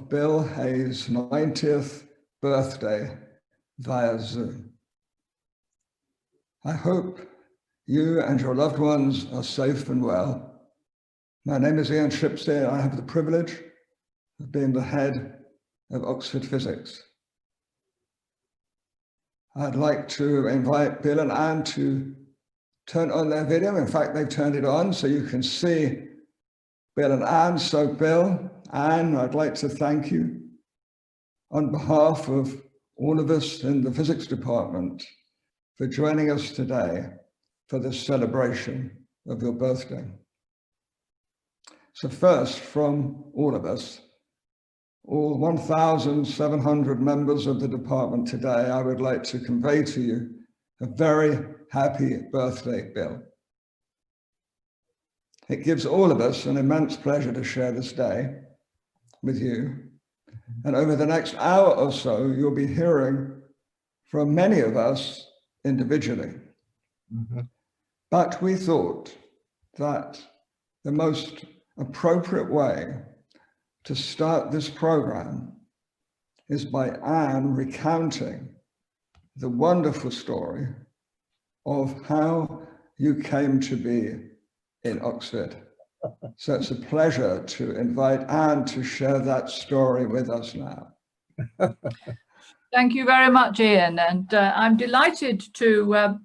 of Bill Hayes' 90th birthday via Zoom. I hope you and your loved ones are safe and well. My name is Shipsey, and I have the privilege of being the head of Oxford Physics. I'd like to invite Bill and Anne to turn on their video. In fact, they've turned it on so you can see Bill and Anne. So Bill, Anne, I'd like to thank you on behalf of all of us in the physics department for joining us today for this celebration of your birthday. So first, from all of us, all 1,700 members of the department today, I would like to convey to you a very happy birthday, Bill. It gives all of us an immense pleasure to share this day with you. And over the next hour or so, you'll be hearing from many of us individually. But we thought that the most appropriate way to start this program is by Anne recounting the wonderful story of how you came to be in Oxford. So it's a pleasure to invite Anne to share that story with us now. Thank you very much, Ian. And I'm delighted to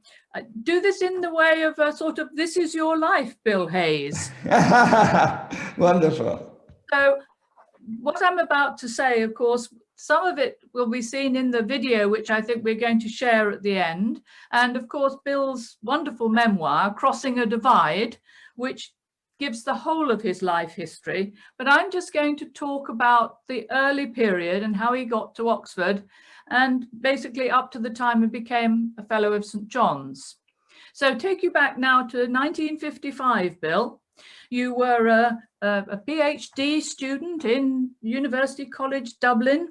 do this in the way of a sort of, this is your life, Bill Hayes. Wonderful. So what I'm about to say, of course, some of it will be seen in the video, which I think we're going to share at the end. And of course, Bill's wonderful memoir, Crossing a Divide, which gives the whole of his life history. But I'm just going to talk about the early period and how he got to Oxford, and basically up to the time he became a Fellow of St. John's. So take you back now to 1955, Bill. You were a PhD student in University College Dublin,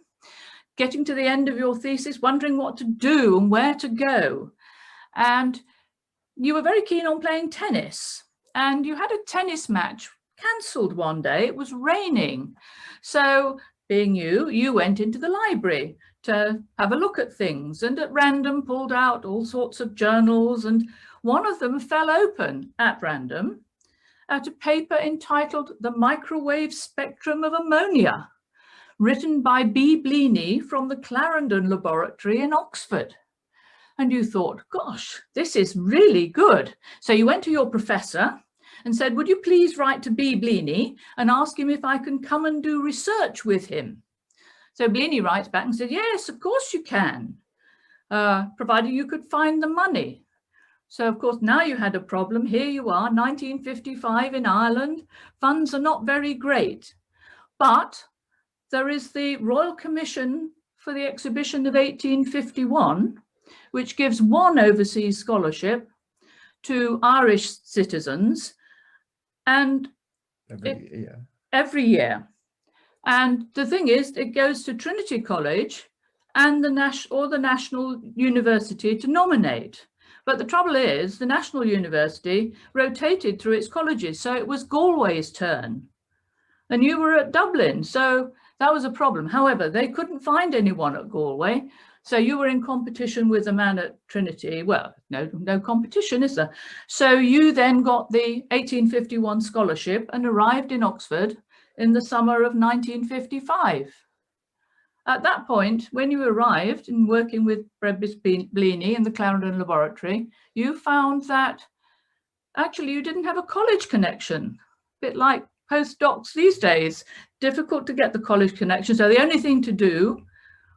getting to the end of your thesis, wondering what to do and where to go. And you were very keen on playing tennis, and you had a tennis match cancelled one day. It was raining. So being you went into the library to have a look at things, and at random pulled out all sorts of journals, and one of them fell open at random at a paper entitled The Microwave Spectrum of Ammonia, written by B. Bleaney from the Clarendon Laboratory in Oxford. And you thought, gosh, this is really good. So you went to your professor and said, would you please write to B. Bleaney and ask him if I can come and do research with him? So Bleaney writes back and said, yes, of course you can, provided you could find the money. So, of course, now you had a problem. Here you are, 1955 in Ireland. Funds are not very great. But there is the Royal Commission for the Exhibition of 1851, which gives one overseas scholarship to Irish citizens, and every year. And the thing is, it goes to Trinity College and the National University to nominate. But the trouble is, the National University rotated through its colleges, so it was Galway's turn. And you were at Dublin, so that was a problem. However, they couldn't find anyone at Galway, so you were in competition with a man at Trinity. Well, no competition, is there? So you then got the 1851 scholarship and arrived in Oxford in the summer of 1955. At that point, when you arrived and working with Brébis Bleaney in the Clarendon Laboratory, you found that actually you didn't have a college connection, a bit like postdocs these days, difficult to get the college connection. So the only thing to do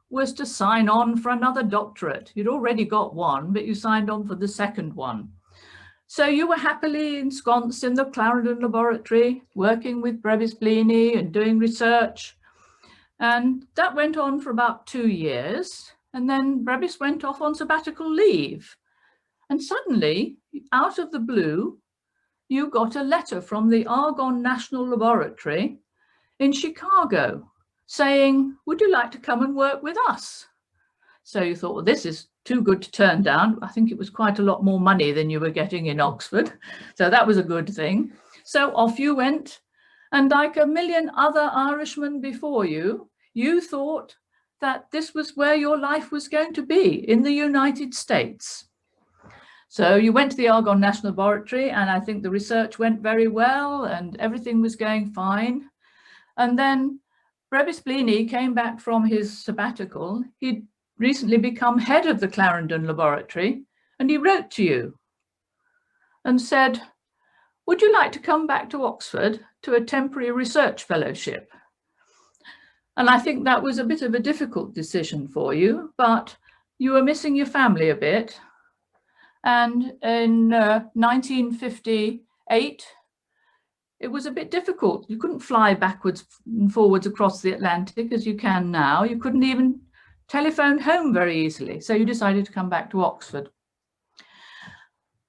was to sign on for another doctorate. You'd already got one, but you signed on for the second one. So you were happily ensconced in the Clarendon Laboratory, working with Brébis Bleaney and doing research. And that went on for about 2 years. And then Brébis went off on sabbatical leave. And suddenly, out of the blue, you got a letter from the Argonne National Laboratory in Chicago saying, would you like to come and work with us? So you thought, well, this is too good to turn down. I think it was quite a lot more money than you were getting in Oxford. So that was a good thing. So off you went. And like a million other Irishmen before you, you thought that this was where your life was going to be, in the United States. So you went to the Argonne National Laboratory, and I think the research went very well and everything was going fine. And then Brevis Bleaney came back from his sabbatical. He'd recently become head of the Clarendon Laboratory, and he wrote to you and said, would you like to come back to Oxford to a temporary research fellowship? And I think that was a bit of a difficult decision for you, but you were missing your family a bit. And in 1958, it was a bit difficult. You couldn't fly backwards and forwards across the Atlantic as you can now. You couldn't even telephone home very easily. So you decided to come back to Oxford.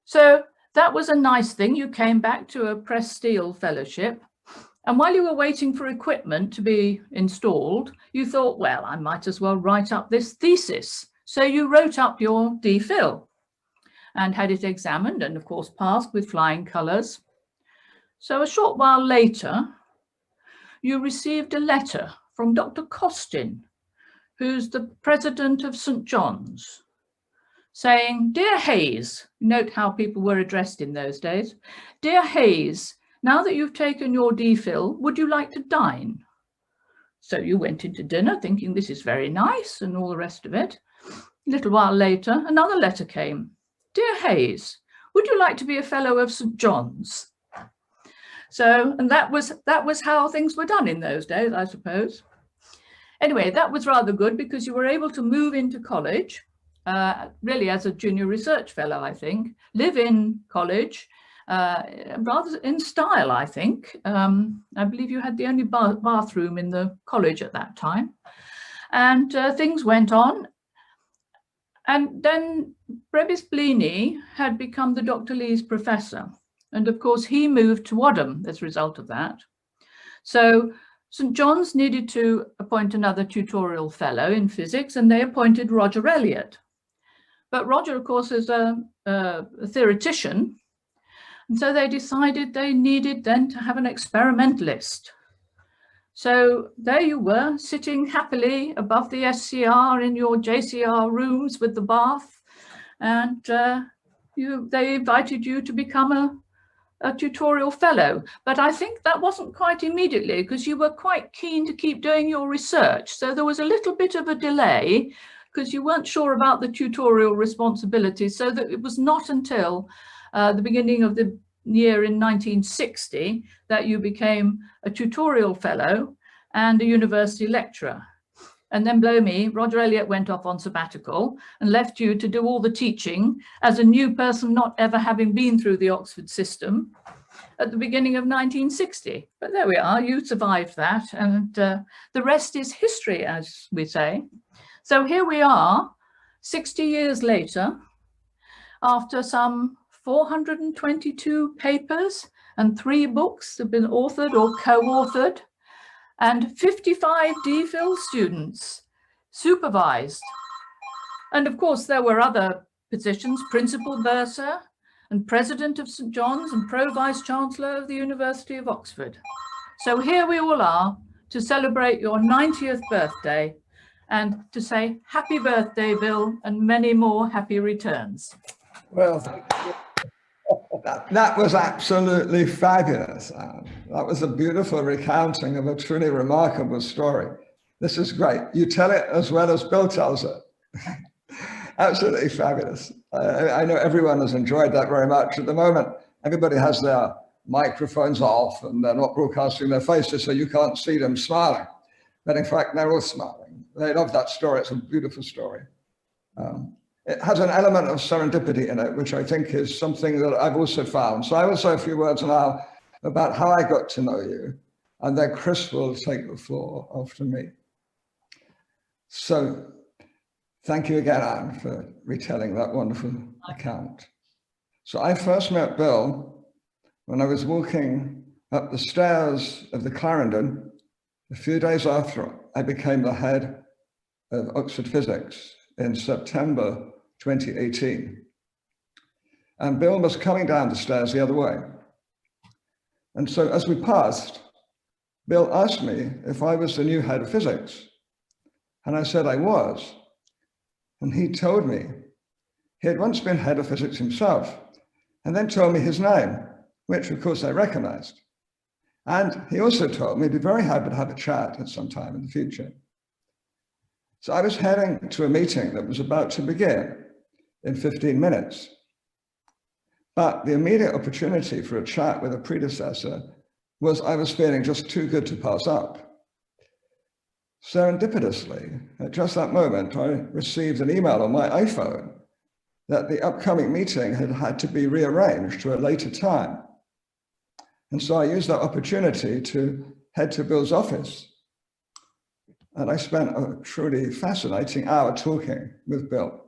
So that was a nice thing. You came back to a press steel fellowship. And while you were waiting for equipment to be installed, you thought, well, I might as well write up this thesis. So you wrote up your DPhil and had it examined and, of course, passed with flying colours. So a short while later, you received a letter from Dr. Costin, who's the president of St. John's, saying, Dear Hayes, note how people were addressed in those days, Dear Hayes, now that you've taken your DPhil, would you like to dine? So you went into dinner thinking this is very nice and all the rest of it. A little while later, another letter came. Dear Hayes, would you like to be a fellow of St. John's? So, and that was how things were done in those days, I suppose. Anyway, that was rather good because you were able to move into college, really as a junior research fellow, I think, live in college, rather in style, I think. I believe you had the only bathroom in the college at that time. And things went on. And then Brevis Bleaney had become the Dr. Lees professor. And of course, he moved to Wadham as a result of that. So St. John's needed to appoint another tutorial fellow in physics, and they appointed Roger Elliott. But Roger, of course, is a theoretician. And so they decided they needed then to have an experimentalist. So there you were, sitting happily above the SCR in your JCR rooms with the bath, and they invited you to become a tutorial fellow. But I think that wasn't quite immediately because you were quite keen to keep doing your research. So there was a little bit of a delay because you weren't sure about the tutorial responsibilities. So that it was not until the beginning of the year in 1960 that you became a tutorial fellow and a university lecturer. And then, blow me, Roger Elliott went off on sabbatical and left you to do all the teaching as a new person, not ever having been through the Oxford system at the beginning of 1960. But there we are, you survived that. And the rest is history, as we say. So here we are, 60 years later, after some 422 papers and 3 books have been authored or co-authored, and 55 DPhil students supervised. And of course, there were other positions, Principal Bursar and President of St. John's and Pro-Vice Chancellor of the University of Oxford. So here we all are to celebrate your 90th birthday and to say happy birthday, Bill, and many more happy returns. Well, that was absolutely fabulous. That was a beautiful recounting of a truly remarkable story. This is great. You tell it as well as Bill tells it. Absolutely fabulous. I know everyone has enjoyed that very much. At the moment, everybody has their microphones off and they're not broadcasting their faces, so you can't see them smiling. But in fact, they're all smiling. They love that story. It's a beautiful story. It has an element of serendipity in it, which I think is something that I've also found. So I will say a few words now about how I got to know you, and then Chris will take the floor after me. So thank you again, Anne, for retelling that wonderful account. So I first met Bill when I was walking up the stairs of the Clarendon a few days after I became the head of Oxford Physics in September 2018. And Bill was coming down the stairs the other way. And so as we passed, Bill asked me if I was the new head of physics. And I said I was. And he told me he had once been head of physics himself, and then told me his name, which of course I recognized. And he also told me he'd be very happy to have a chat at some time in the future. So I was heading to a meeting that was about to begin in 15 minutes. But the immediate opportunity for a chat with a predecessor was I was feeling just too good to pass up. Serendipitously, at just that moment, I received an email on my iPhone that the upcoming meeting had to be rearranged to a later time. And so I used that opportunity to head to Bill's office. And I spent a truly fascinating hour talking with Bill.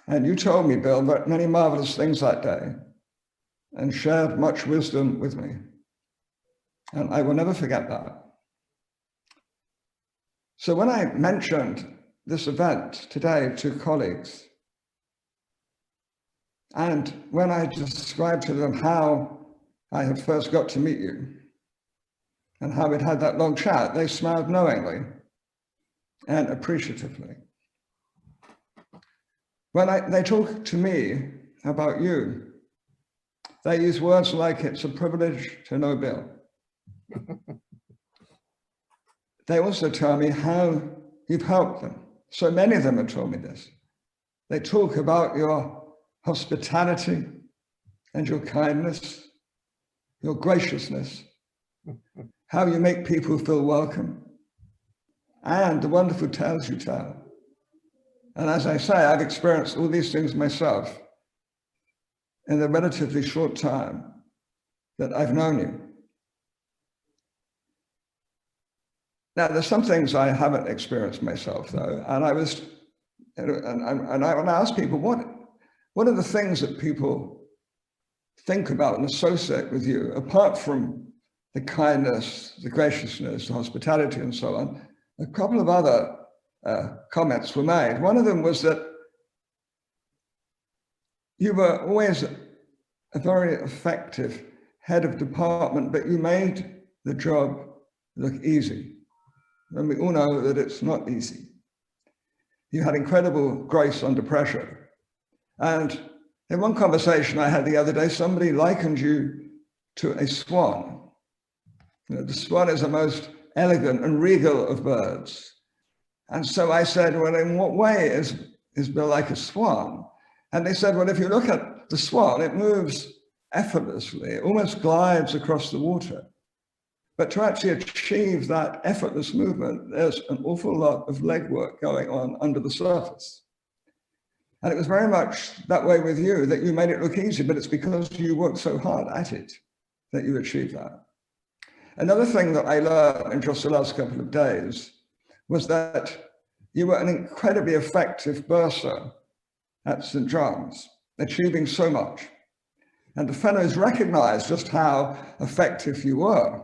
And you told me, Bill, many marvelous things that day and shared much wisdom with me. And I will never forget that. So when I mentioned this event today to colleagues, and when I described to them how I had first got to meet you and how we'd had that long chat, they smiled knowingly and appreciatively. When they talk to me about you, they use words like it's a privilege to know Bill. They also tell me how you've helped them. So many of them have told me this. They talk about your hospitality and your kindness, your graciousness, how you make people feel welcome, and the wonderful tales you tell. And as I say, I've experienced all these things myself in the relatively short time that I've known you. Now, there's some things I haven't experienced myself, though, and I was, and I ask people, what are the things that people think about and associate with you, apart from the kindness, the graciousness, the hospitality, and so on? A couple of other comments were made. One of them was that you were always a very effective head of department, but you made the job look easy. And we all know that it's not easy. You had incredible grace under pressure. And in one conversation I had the other day, somebody likened you to a swan. You know, the swan is the most elegant and regal of birds. And so I said, well, in what way is Bill like a swan? And they said, well, if you look at the swan, it moves effortlessly. It almost glides across the water. But to actually achieve that effortless movement, there's an awful lot of legwork going on under the surface. And it was very much that way with you, that you made it look easy, but it's because you worked so hard at it that you achieved that. Another thing that I learned in just the last couple of days was that you were an incredibly effective bursar at St. John's, achieving so much. And the fellows recognized just how effective you were.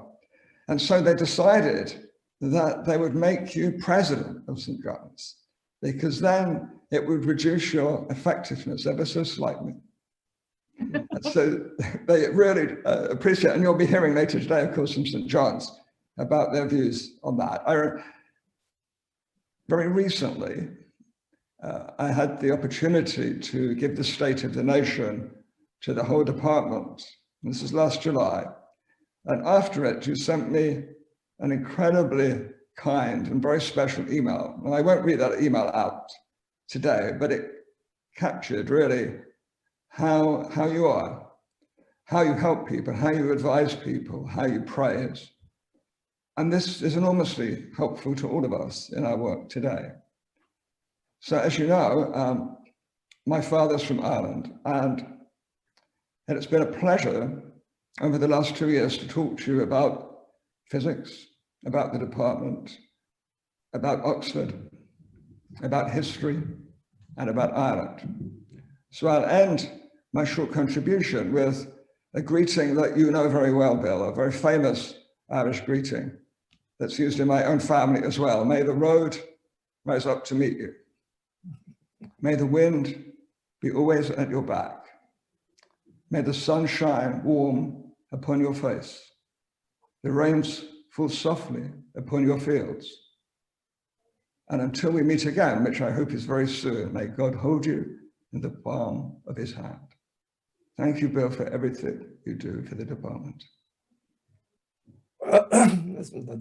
And so they decided that they would make you president of St. John's, because then it would reduce your effectiveness ever so slightly. And so they really appreciate, and you'll be hearing later today, of course, from St. John's about their views on that. Very recently, I had the opportunity to give the State of the Nation to the whole department. This is last July. And after it, you sent me an incredibly kind and very special email. And I won't read that email out today, but it captured really how you are, how you help people, how you advise people, how you praise. And this is enormously helpful to all of us in our work today. So as you know, my father's from Ireland, and it's been a pleasure over the last 2 years to talk to you about physics, about the department, about Oxford, about history, and about Ireland. So I'll end my short contribution with a greeting that you know very well, Bill, a very famous Irish greeting that's used in my own family as well. May the road rise up to meet you. May the wind be always at your back. May the sun shine warm upon your face. The rains fall softly upon your fields. And until we meet again, which I hope is very soon, may God hold you in the palm of his hand. Thank you, Bill, for everything you do for the department.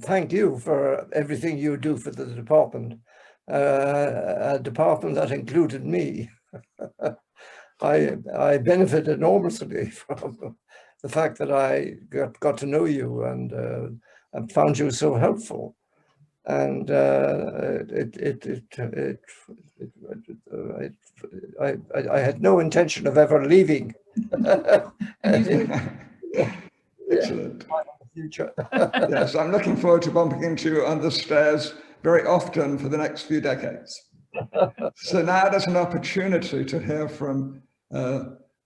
Thank you for everything you do for the department, a department that included me. I benefit enormously from the fact that I got to know you and found you so helpful. And I had no intention of ever leaving. Excellent. Future. Yes, I'm looking forward to bumping into you on the stairs very often for the next few decades. So now there's an opportunity to hear from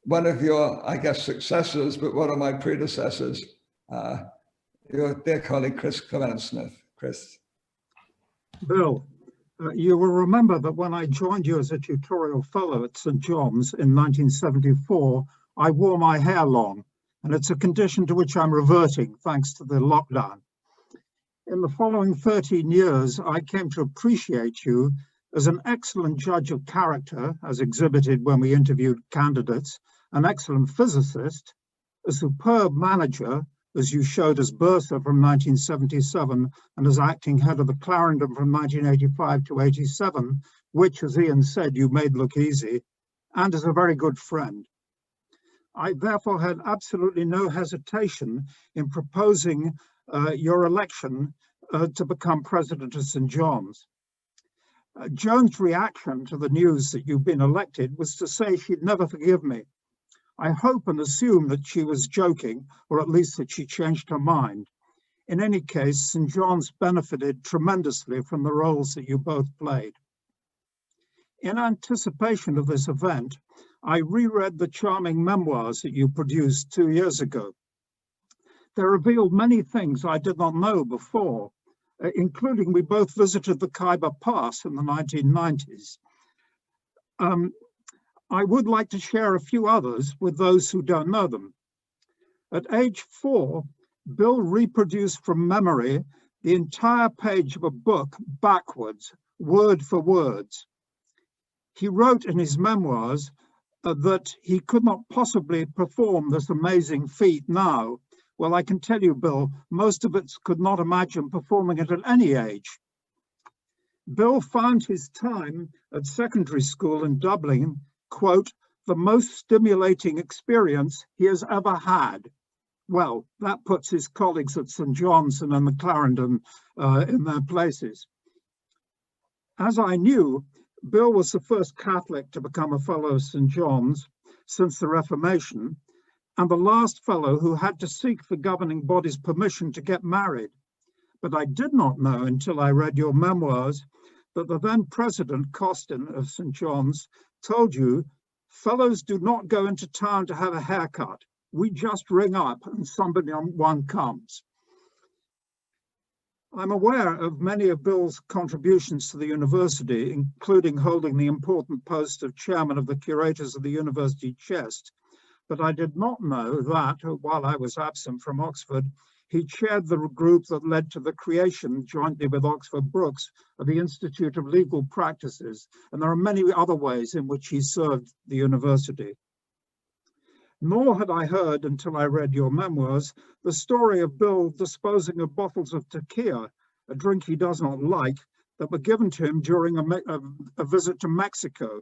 one of your, I guess, successors, but one of my predecessors, your dear colleague, Chris Llewellyn-Smith. Chris. Bill, you will remember that when I joined you as a tutorial fellow at St. John's in 1974, I wore my hair long, and it's a condition to which I'm reverting thanks to the lockdown. In the following 13 years, I came to appreciate you as an excellent judge of character, as exhibited when we interviewed candidates, an excellent physicist, a superb manager, as you showed as bursar from 1977 and as acting head of the Clarendon from 1985 to 87, which, as Ian said, you made look easy, and as a very good friend. I therefore had absolutely no hesitation in proposing your election to become president of St. John's. Joan's reaction to the news that you've been elected was to say she'd never forgive me. I hope and assume that she was joking, or at least that she changed her mind. In any case, St. John's benefited tremendously from the roles that you both played. In anticipation of this event, I reread the charming memoirs that you produced 2 years ago. They revealed many things I did not know before, including we both visited the Khyber Pass in the 1990s. I would like to share a few others with those who don't know them. At age 4, Bill reproduced from memory the entire page of a book backwards, word for words. He wrote in his memoirs that he could not possibly perform this amazing feat now. Well, I can tell you, Bill, most of us could not imagine performing it at any age. Bill found his time at secondary school in Dublin, quote, the most stimulating experience he has ever had. Well, that puts his colleagues at St. John's and in the Clarendon in their places. As I knew, Bill was the first Catholic to become a fellow of St. John's since the Reformation, and the last fellow who had to seek the governing body's permission to get married. But I did not know until I read your memoirs that the then president, Costin of St. John's, told you, fellows do not go into town to have a haircut. We just ring up and one comes. I'm aware of many of Bill's contributions to the university, including holding the important post of chairman of the curators of the university chest, but I did not know that, while I was absent from Oxford, he chaired the group that led to the creation, jointly with Oxford Brookes, of the Institute of Legal Practices, and there are many other ways in which he served the university. Nor had I heard, until I read your memoirs, the story of Bill disposing of bottles of tequila, a drink he does not like, that were given to him during a visit to Mexico.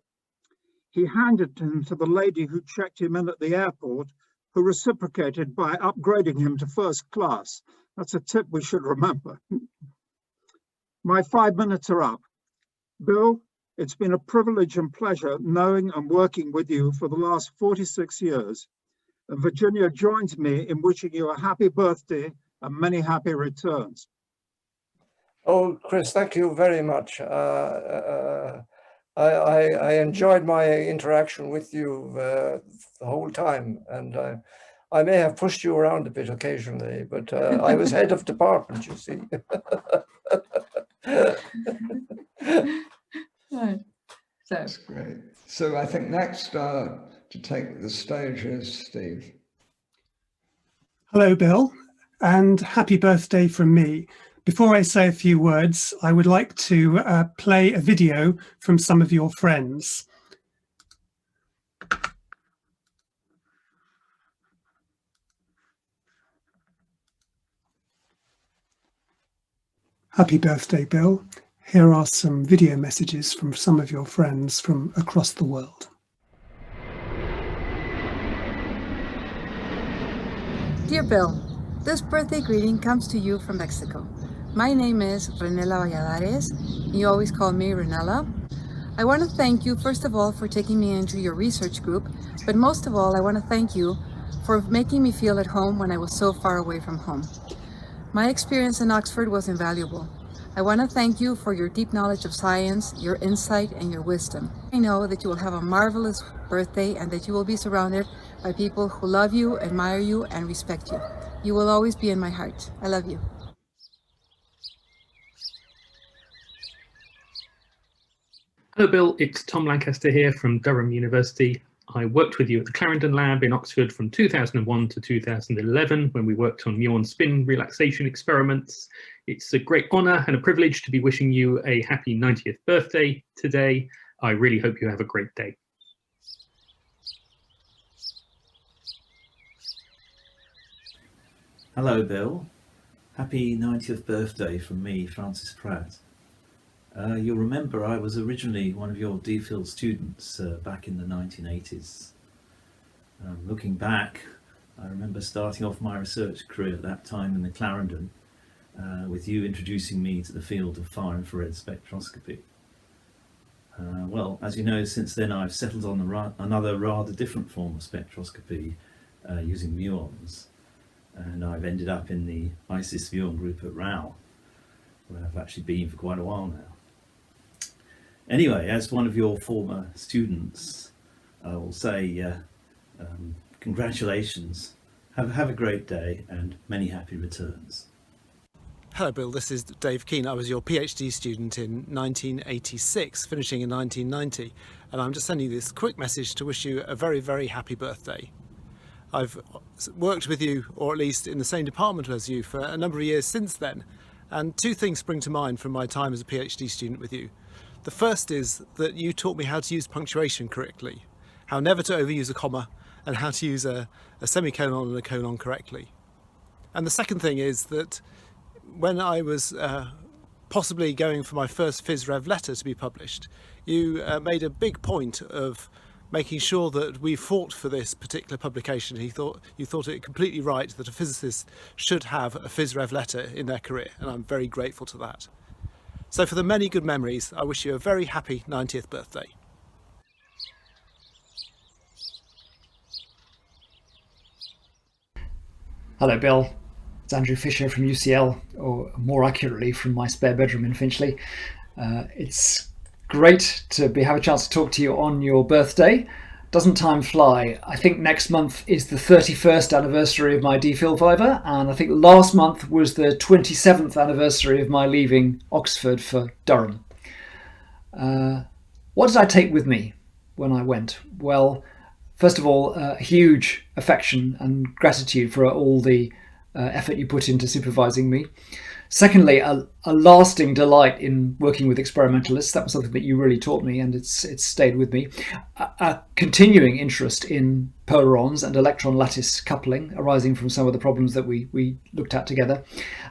He handed them to the lady who checked him in at the airport, who reciprocated by upgrading him to first class. That's a tip we should remember. My 5 minutes are up. Bill, it's been a privilege and pleasure knowing and working with you for the last 46 years. And Virginia joins me in wishing you a happy birthday and many happy returns. Oh, Chris, thank you very much. I enjoyed my interaction with you the whole time, and I may have pushed you around a bit occasionally, but I was head of department, you see. Right. So That's great. So I think next to take the stage is Steve. Hello, Bill, and happy birthday from me. Before I say a few words, I would like to play a video from some of your friends. Happy birthday, Bill. Here are some video messages from some of your friends from across the world. Dear Bill, this birthday greeting comes to you from Mexico. My name is Renela Valladares. You always call me Renela. I want to thank you, first of all, for taking me into your research group, but most of all, I want to thank you for making me feel at home when I was so far away from home. My experience in Oxford was invaluable. I want to thank you for your deep knowledge of science, your insight, and your wisdom. I know that you will have a marvelous birthday and that you will be surrounded by people who love you, admire you, and respect you. You will always be in my heart. I love you. Hello Bill, it's Tom Lancaster here from Durham University. I worked with you at the Clarendon Lab in Oxford from 2001 to 2011 when we worked on muon spin relaxation experiments. It's a great honour and a privilege to be wishing you a happy 90th birthday today. I really hope you have a great day. Hello Bill, happy 90th birthday from me, Francis Pratt. You'll remember I was originally one of your DPhil students back in the 1980s. Looking back, I remember starting off my research career at that time in the Clarendon with you introducing me to the field of far infrared spectroscopy. Well, as you know, since then I've settled on another rather different form of spectroscopy using muons, and I've ended up in the ISIS muon group at RAU, where I've actually been for quite a while now. Anyway, as one of your former students, I will say congratulations, have a great day and many happy returns. Hello Bill, this is Dave Keane. I was your PhD student in 1986, finishing in 1990, and I'm just sending you this quick message to wish you a very, very happy birthday. I've worked with you, or at least in the same department as you, for a number of years since then, and two things spring to mind from my time as a PhD student with you. The first is that you taught me how to use punctuation correctly, how never to overuse a comma, and how to use a semicolon and a colon correctly. And the second thing is that when I was possibly going for my first Phys Rev letter to be published, you made a big point of making sure that we fought for this particular publication. You thought it completely right that a physicist should have a Phys Rev letter in their career, and I'm very grateful to that. So for the many good memories, I wish you a very happy 90th birthday. Hello Bill, it's Andrew Fisher from UCL, or more accurately from my spare bedroom in Finchley. It's great to have a chance to talk to you on your birthday. Doesn't time fly? I think next month is the 31st anniversary of my DPhil viva, and I think last month was the 27th anniversary of my leaving Oxford for Durham. What did I take with me when I went? Well, first of all, a huge affection and gratitude for all the effort you put into supervising me. Secondly, a lasting delight in working with experimentalists. That was something that you really taught me, and it's stayed with me. A continuing interest in polarons and electron lattice coupling arising from some of the problems that we looked at together.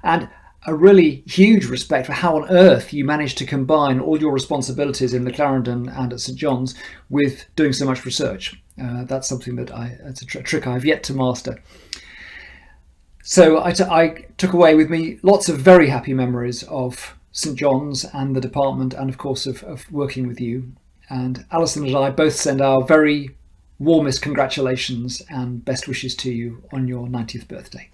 And a really huge respect for how on earth you managed to combine all your responsibilities in the Clarendon and at St John's with doing so much research. That's something that it's a trick I've yet to master. So I took away with me lots of very happy memories of St John's and the department, and of course of working with you. And Alison and I both send our very warmest congratulations and best wishes to you on your 90th birthday.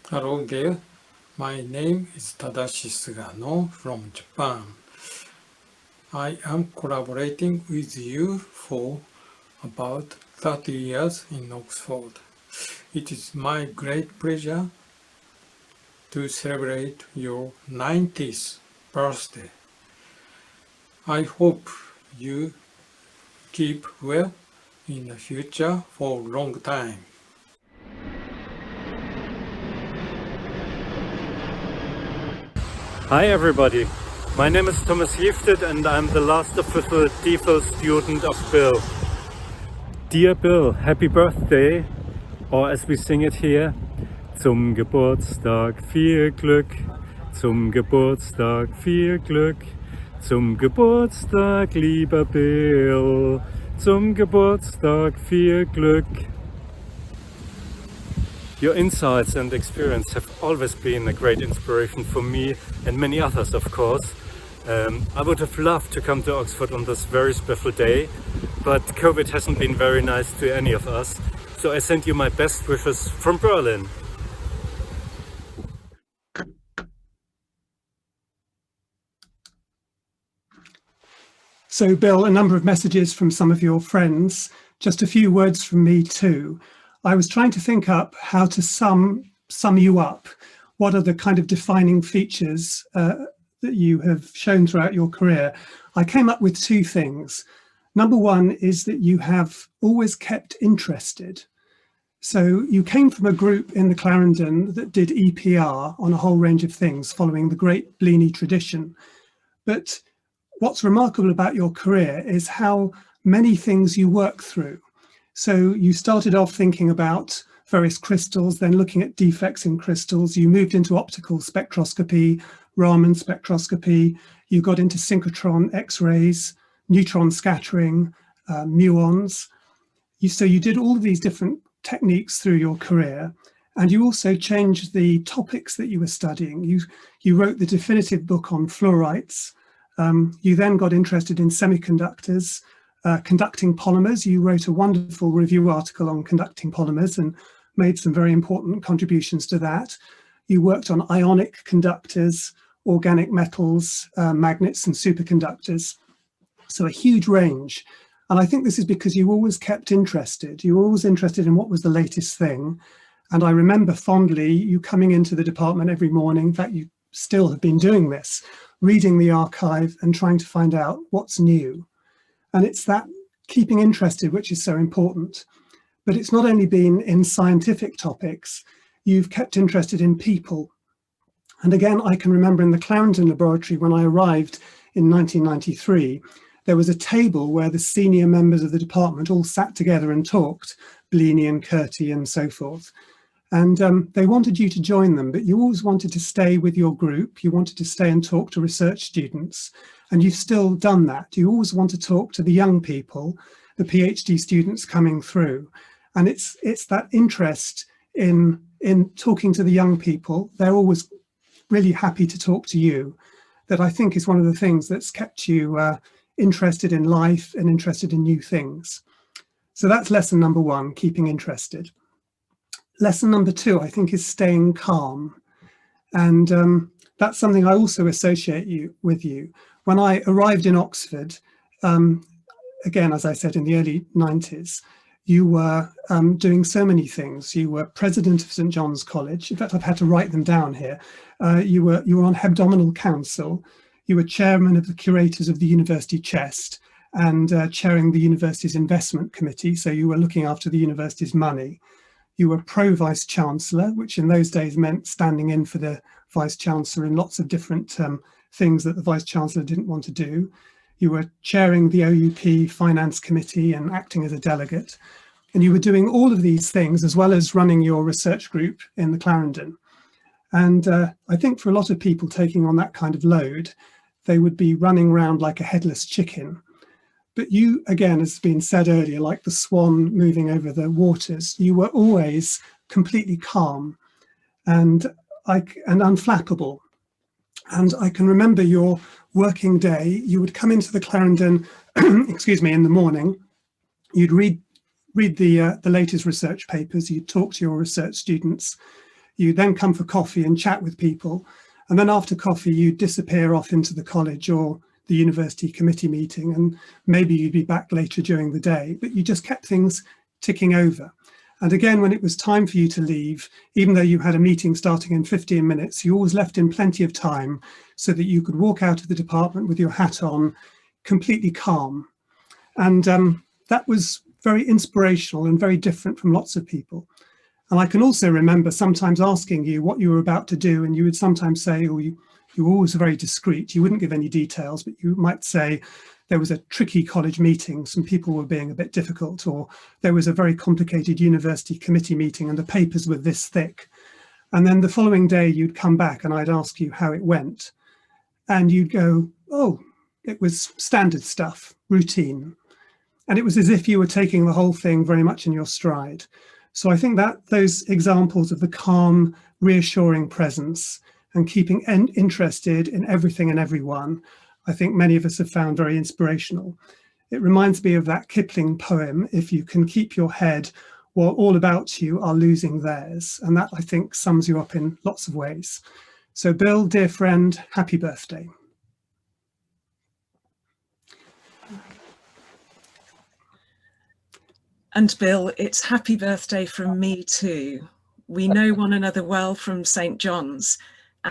Hello Bill, my name is Tadashi Sugano from Japan. I am collaborating with you for about 30 years in Oxford. It is my great pleasure to celebrate your 90th birthday. I hope you keep well in the future for a long time. Hi everybody, my name is Thomas Jefted and I'm the last official DPhil student of Bill. Dear Bill, happy birthday, or as we sing it here, zum Geburtstag viel Glück, zum Geburtstag viel Glück, zum Geburtstag lieber Bill, zum Geburtstag viel Glück. Your insights and experience have always been a great inspiration for me and many others, of course. I would have loved to come to Oxford on this very special day, but COVID hasn't been very nice to any of us, so I send you my best wishes from Berlin. So Bill, a number of messages from some of your friends, just a few words from me too. I was trying to think up how to sum you up. What are the kind of defining features that you have shown throughout your career? I came up with two things. Number one is that you have always kept interested. So you came from a group in the Clarendon that did EPR on a whole range of things following the great Bleany tradition. But what's remarkable about your career is how many things you work through. So you started off thinking about various crystals, then looking at defects in crystals. You moved into optical spectroscopy, Raman spectroscopy. You got into synchrotron X-rays, neutron scattering, muons. So you did all of these different techniques through your career. And you also changed the topics that you were studying. You wrote the definitive book on fluorites. You then got interested in semiconductors, conducting polymers. You wrote a wonderful review article on conducting polymers and made some very important contributions to that. You worked on ionic conductors, organic metals, magnets and superconductors. So a huge range. And I think this is because you always kept interested. You were always interested in what was the latest thing. And I remember fondly you coming into the department every morning. In fact, you still have been doing this, reading the archive and trying to find out what's new. And it's that keeping interested which is so important. But it's not only been in scientific topics, you've kept interested in people. And again, I can remember in the Clarendon laboratory when I arrived in 1993, there was a table where the senior members of the department all sat together and talked, Bleany and Curti and so forth. And they wanted you to join them, but you always wanted to stay with your group. You wanted to stay and talk to research students. And you've still done that. You always want to talk to the young people, the PhD students coming through. And it's that interest in talking to the young people. They're always really happy to talk to you. That I think is one of the things that's kept you interested in life and interested in new things. So that's lesson number one, keeping interested. Lesson number two, I think, is staying calm. And that's something I also associate with you. When I arrived in Oxford, again, as I said, in the early 90s, you were doing so many things. You were president of St John's College. In fact, I've had to write them down here. You were on Hebdomadal Council. You were chairman of the curators of the University Chest and chairing the university's investment committee. So you were looking after the university's money. You were pro-vice chancellor, which in those days meant standing in for the vice chancellor in lots of different things that the vice chancellor didn't want to do. You were chairing the OUP finance committee and acting as a delegate. And you were doing all of these things as well as running your research group in the Clarendon. And I think for a lot of people taking on that kind of load, they would be running around like a headless chicken. But you, again, as has been said earlier, like the swan moving over the waters, you were always completely calm and unflappable. And I can remember your working day. You would come into the Clarendon, excuse me, in the morning. You'd read the latest research papers. You'd talk to your research students. You'd then come for coffee and chat with people. And then after coffee, you'd disappear off into the college or the university committee meeting, and maybe you'd be back later during the day, but you just kept things ticking over. And again, when it was time for you to leave, even though you had a meeting starting in 15 minutes, you always left in plenty of time so that you could walk out of the department with your hat on, completely calm. And that was very inspirational and very different from lots of people. And I can also remember sometimes asking you what you were about to do, and you would sometimes say, or you were always very discreet, you wouldn't give any details, but you might say there was a tricky college meeting, some people were being a bit difficult, or there was a very complicated university committee meeting and the papers were this thick. And then the following day you'd come back and I'd ask you how it went. And you'd go, oh, it was standard stuff, routine. And it was as if you were taking the whole thing very much in your stride. So I think that those examples of the calm, reassuring presence and keeping interested in everything and everyone, I think many of us have found very inspirational. It reminds me of that Kipling poem, if you can keep your head while all about you are losing theirs. And that, I think, sums you up in lots of ways. So Bill, dear friend, happy birthday. And Bill, it's happy birthday from me too. We know one another well from St. John's,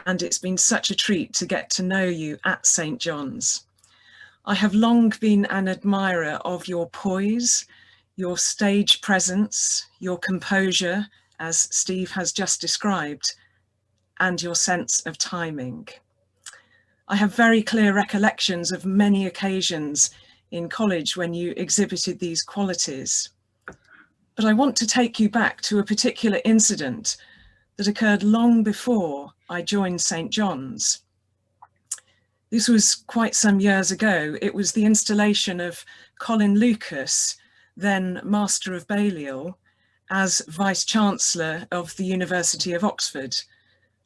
and it's been such a treat to get to know you at St. John's. I have long been an admirer of your poise, your stage presence, your composure, as Steve has just described, and your sense of timing. I have very clear recollections of many occasions in college when you exhibited these qualities. But I want to take you back to a particular incident that occurred long before I joined St. John's. This was quite some years ago. It was the installation of Colin Lucas, then Master of Balliol, as Vice-Chancellor of the University of Oxford.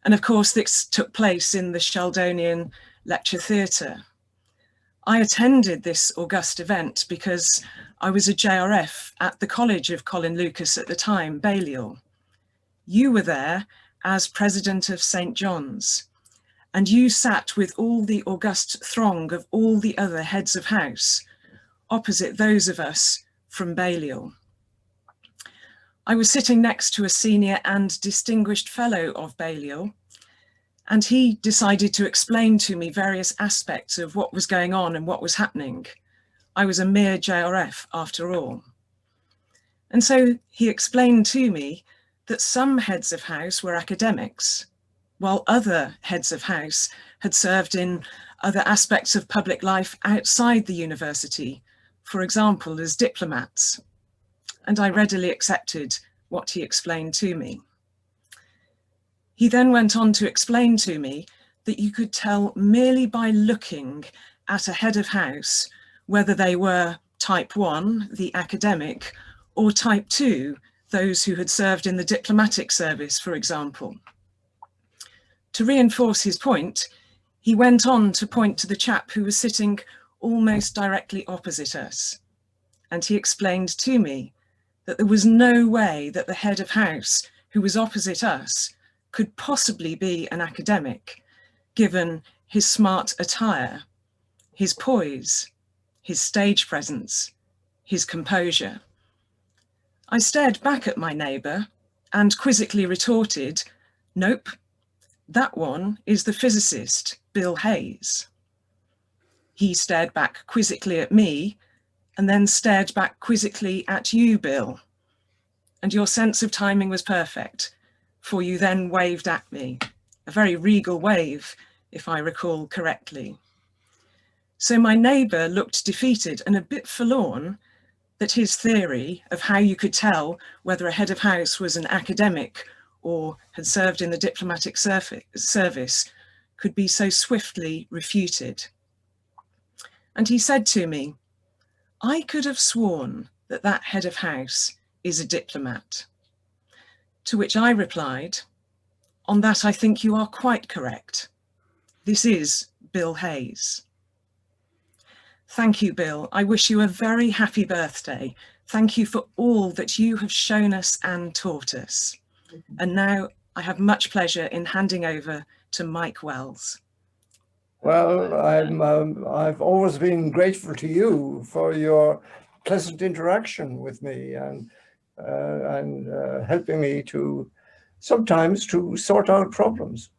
And of course, this took place in the Sheldonian Lecture Theatre. I attended this august event because I was a JRF at the College of Colin Lucas at the time, Balliol. You were there as President of St. John's, and you sat with all the august throng of all the other heads of house, opposite those of us from Balliol. I was sitting next to a senior and distinguished fellow of Balliol, and he decided to explain to me various aspects of what was going on and what was happening. I was a mere JRF after all. And so he explained to me that some heads of house were academics, while other heads of house had served in other aspects of public life outside the university, for example, as diplomats. And I readily accepted what he explained to me. He then went on to explain to me that you could tell merely by looking at a head of house whether they were type 1, the academic, or type 2, those who had served in the diplomatic service, for example. To reinforce his point, he went on to point to the chap who was sitting almost directly opposite us. And he explained to me that there was no way that the head of house who was opposite us could possibly be an academic, given his smart attire, his poise, his stage presence, his composure. I stared back at my neighbour and quizzically retorted, nope, that one is the physicist, Bill Hayes. He stared back quizzically at me and then stared back quizzically at you, Bill. And your sense of timing was perfect, for you then waved at me, a very regal wave, if I recall correctly. So my neighbour looked defeated and a bit forlorn that his theory of how you could tell whether a head of house was an academic or had served in the diplomatic service could be so swiftly refuted. And he said to me, I could have sworn that that head of house is a diplomat. To which I replied, on that I think you are quite correct. This is Bill Hayes. Thank you, Bill. I wish you a very happy birthday. Thank you for all that you have shown us and taught us. And now I have much pleasure in handing over to Mike Wells. Well, I've always been grateful to you for your pleasant interaction with me and helping me to sometimes to sort out problems.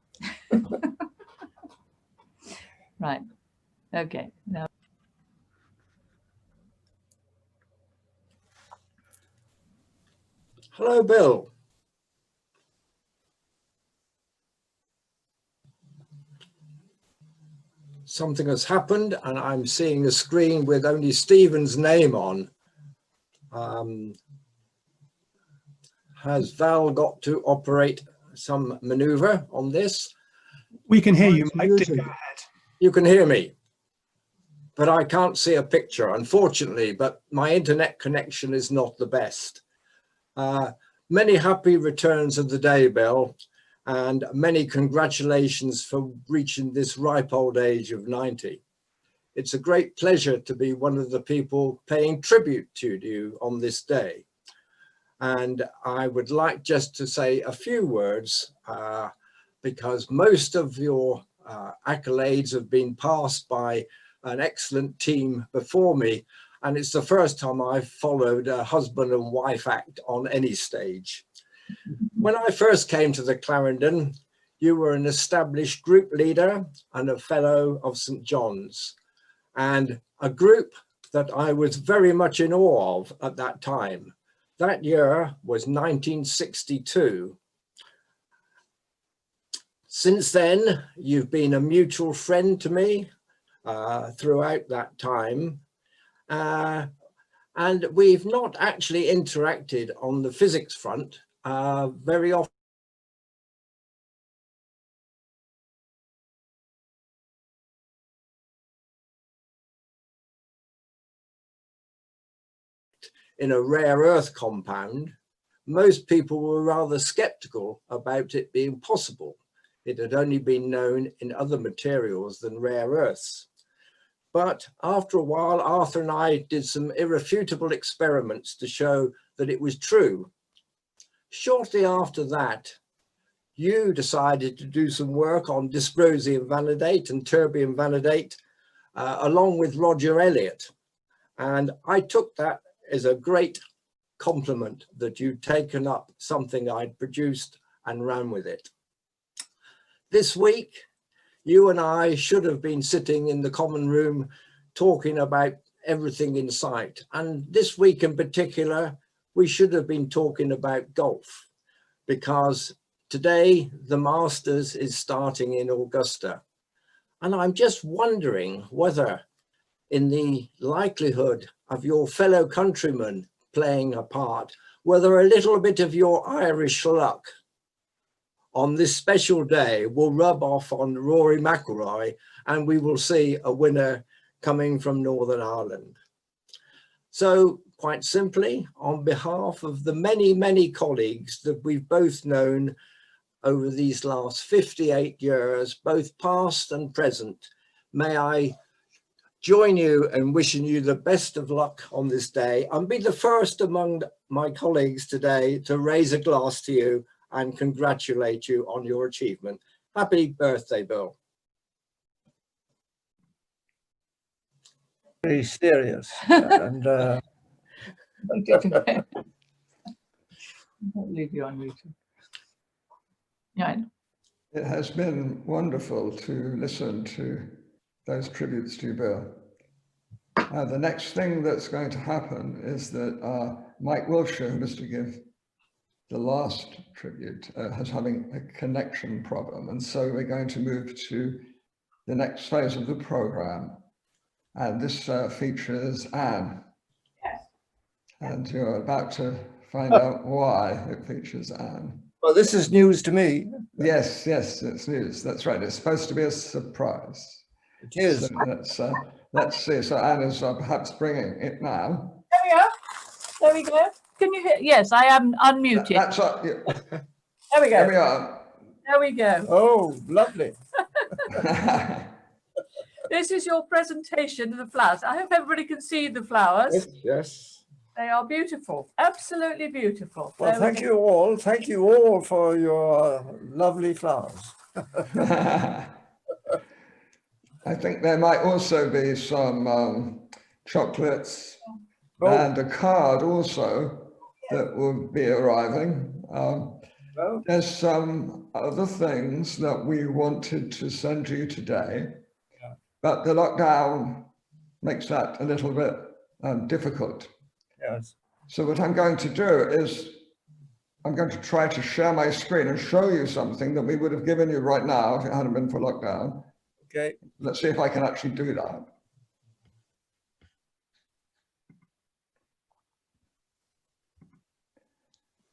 Right. Okay. Now. Hello, Bill. Something has happened and I'm seeing a screen with only Stephen's name on. Has Val got to operate some maneuver on this? We can hear you, Mike. Go ahead. You can hear me, but I can't see a picture, unfortunately, but my internet connection is not the best. Many happy returns of the day, Bill, and many congratulations for reaching this ripe old age of 90. It's a great pleasure to be one of the people paying tribute to you on this day. And I would like just to say a few words because most of your accolades have been passed by an excellent team before me. And it's the first time I've followed a husband and wife act on any stage. When I first came to the Clarendon, you were an established group leader and a fellow of St. John's, and a group that I was very much in awe of at that time. That year was 1962. Since then, you've been a mutual friend to me throughout that time. And we've not actually interacted on the physics front very often. In a rare earth compound, most people were rather skeptical about it being possible. It had only been known in other materials than rare earths. But after a while, Arthur and I did some irrefutable experiments to show that it was true. Shortly after that, you decided to do some work on dysprosium vanadate and terbium vanadate, along with Roger Elliott. And I took that as a great compliment that you'd taken up something I'd produced and ran with it. This week, you and I should have been sitting in the common room talking about everything in sight. And this week in particular, we should have been talking about golf, because today the Masters is starting in Augusta. And I'm just wondering whether, in the likelihood of your fellow countrymen playing a part, whether a little bit of your Irish luck on this special day will rub off on Rory McIlroy and we will see a winner coming from Northern Ireland. So quite simply, on behalf of the many, many colleagues that we've both known over these last 58 years, both past and present, may I join you in wishing you the best of luck on this day and be the first among my colleagues today to raise a glass to you and congratulate you on your achievement. Happy birthday, Bill. Very serious. And I'll leave you on YouTube. Yeah. It has been wonderful to listen to those tributes to Bill. The next thing that's going to happen is that Mike Wiltshire, who was to give the last tribute, is having a connection problem. And so we're going to move to the next phase of the program. And this features Anne. Yes. And you're about to find out why it features Anne. Well, this is news to me. Yes, yes, it's news. That's right. It's supposed to be a surprise. It is. So let's see. So Anne is perhaps bringing it now. There we go. There we go. Can you hear? Yes, I am unmuted. That's right. Yeah. There we go. There we are. There we go. Oh, lovely. This is your presentation of the flowers. I hope everybody can see the flowers. Yes, yes. They are beautiful, absolutely beautiful. Well, thank you all. Thank you all for your lovely flowers. I think there might also be some chocolates and a card also that will be arriving. There's some other things that we wanted to send you today, but the lockdown makes that a little bit difficult. Yes. So what I'm going to do is I'm going to try to share my screen and show you something that we would have given you right now if it hadn't been for lockdown. Okay. Let's see if I can actually do that.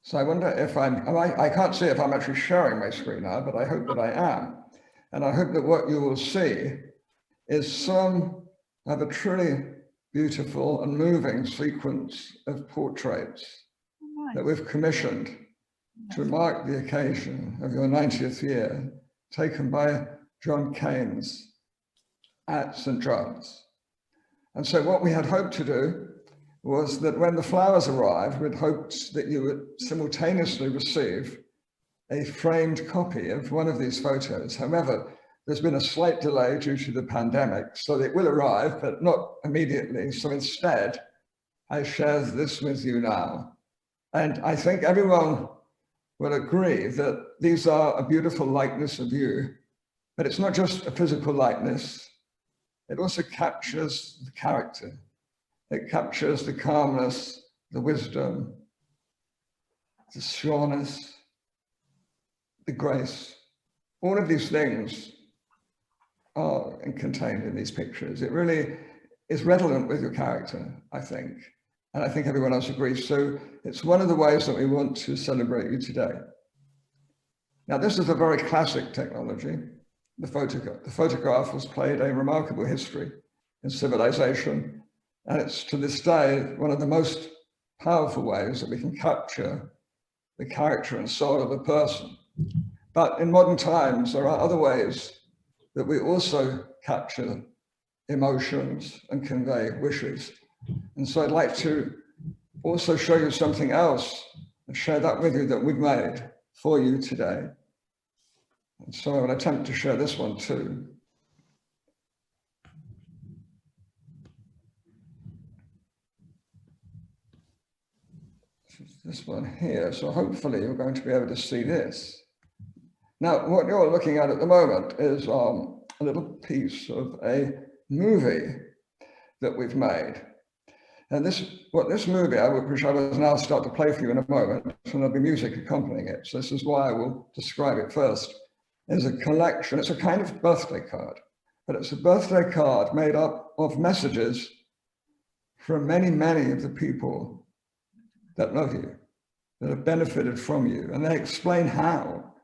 So I wonder if I can't see if I'm actually sharing my screen now, but I hope that I am. And I hope that what you will see is some of a truly beautiful and moving sequence of portraits that we've commissioned to mark the occasion of your 90th year, taken by John Keynes at St. John's. And so what we had hoped to do was that when the flowers arrived, we'd hoped that you would simultaneously receive a framed copy of one of these photos. However, there's been a slight delay due to the pandemic, so it will arrive, but not immediately. So instead, I share this with you now. And I think everyone will agree that these are a beautiful likeness of you, but it's not just a physical likeness. It also captures the character. It captures the calmness, the wisdom, the sureness, the grace. All of these things are contained in these pictures. It really is redolent with your character, I think. And I think everyone else agrees. So it's one of the ways that we want to celebrate you today. Now, this is a very classic technology. The photograph has played a remarkable history in civilization. And it's to this day one of the most powerful ways that we can capture the character and soul of a person. But in modern times, there are other ways that we also capture emotions and convey wishes. And so I'd like to also show you something else and share that with you that we've made for you today. And so I will attempt to share this one too. This one here, so hopefully you're going to be able to see this. Now, what you're looking at the moment is a little piece of a movie that we've made. And this movie, which I will now start to play for you in a moment, and there'll be music accompanying it. So this is why I will describe it first. Is a collection, it's a kind of birthday card, but it's a birthday card made up of messages from many, many of the people that love you, that have benefited from you, and they explain how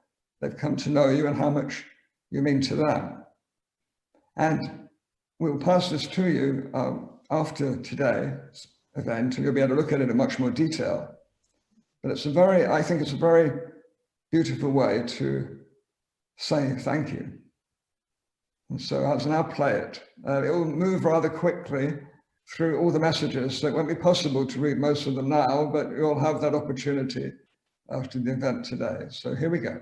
they've come to know you and how much you mean to them. And we'll pass this to you after today's event, and you'll be able to look at it in much more detail. But it's I think it's a very beautiful way to say thank you. And so I'll now play it. It will move rather quickly through all the messages, so it won't be possible to read most of them now, but you'll have that opportunity after the event today. So here we go.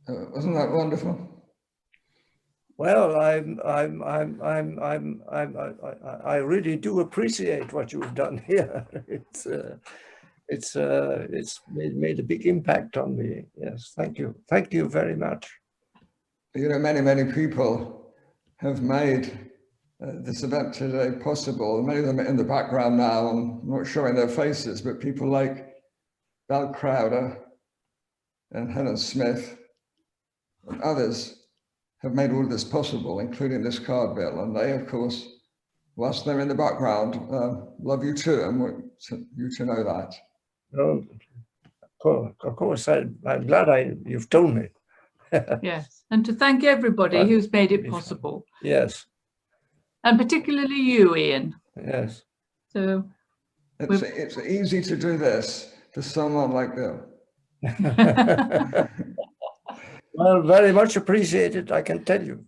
Wasn't that wonderful? Well, I really do appreciate what you've done here. It's made a big impact on me. Yes, thank you very much. You know, many people have made this event today possible. Many of them are in the background now. I'm not showing their faces, but people like Val Crowder and Helen Smith and others have made all of this possible, including this card, Bill. And they, of course, whilst they're in the background, love you too, and want you to know that. Oh, of course, I'm glad you've told me. Yes, and to thank everybody who's made it possible. Yes. And particularly you, Ian. Yes. So it's easy to do this for someone like Bill. Well, very much appreciated, I can tell you.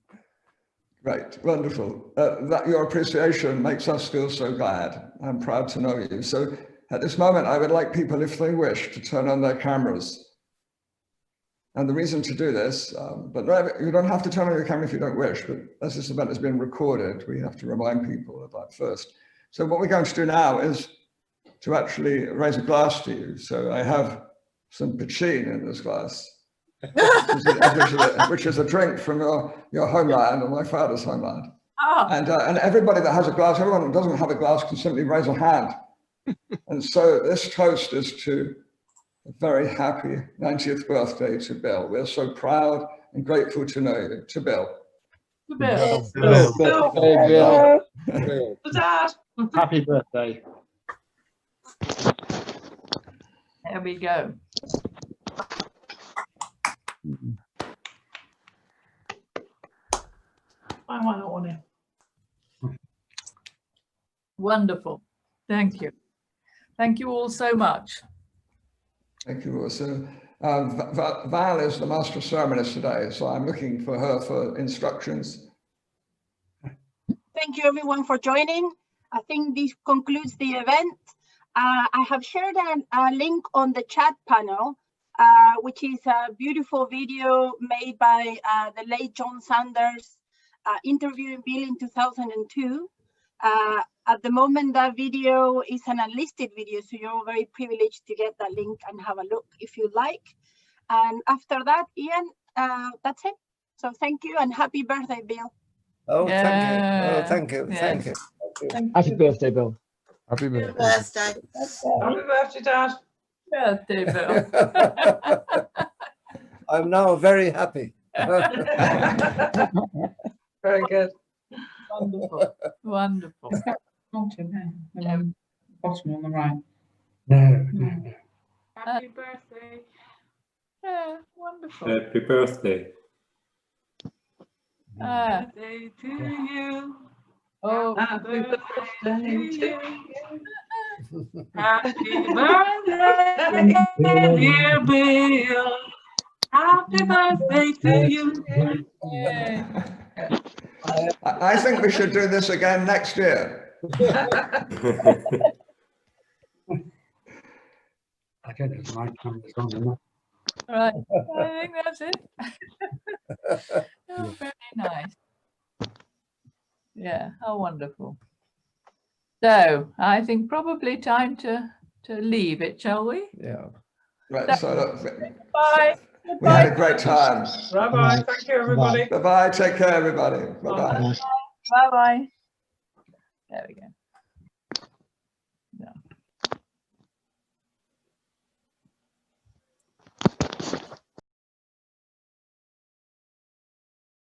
Great, wonderful. That your appreciation makes us feel so glad. I'm proud to know you. So at this moment, I would like people, if they wish, to turn on their cameras. And the reason to do this, but you don't have to turn on your camera if you don't wish, but as this event has been recorded, we have to remind people of that first. So what we're going to do now is to actually raise a glass to you. So I have some Pachin in this glass, which is a drink from your homeland or my father's homeland. Oh. And everybody that has a glass, everyone that doesn't have a glass can simply raise a hand. And so this toast is to a very happy 90th birthday to Bill. We're so proud and grateful to know you. To Bill. To Bill. Bill. Dad. Happy birthday. There we go. I might not want it. Wonderful. Thank you. Thank you all so much. Thank you also. Val is the master of ceremonies today, so I'm looking for her for instructions. Thank you everyone for joining. I think this concludes the event. I have shared a link on the chat panel, which is a beautiful video made by the late John Sanders interviewing Bill in 2002. At the moment, that video is an unlisted video, so you're very privileged to get that link and have a look if you like. And after that, Ian, that's it. So thank you and happy birthday, Bill. Oh, thank you. Oh, thank you. Yes. Thank you. Happy birthday, Bill. Happy birthday. Happy birthday, Dad. Birthday, Bill. I'm now very happy. Very good. Wonderful. Wonderful. Bottom on the right. No. Happy birthday. Yeah, wonderful. Happy birthday. Birthday to you. Oh, happy birthday to you. Happy birthday, dear Bill. Happy birthday to you. I think we should do this again next year. I don't know if my camera's on or not. Right, I think that's it. Oh, very nice. Yeah, how wonderful. So I think probably time to leave it, shall we? Yeah. Right. So bye. We had a great time. Bye-bye. Thank you, everybody. Bye-bye. Take care, everybody. Bye-bye. Bye-bye. There we go.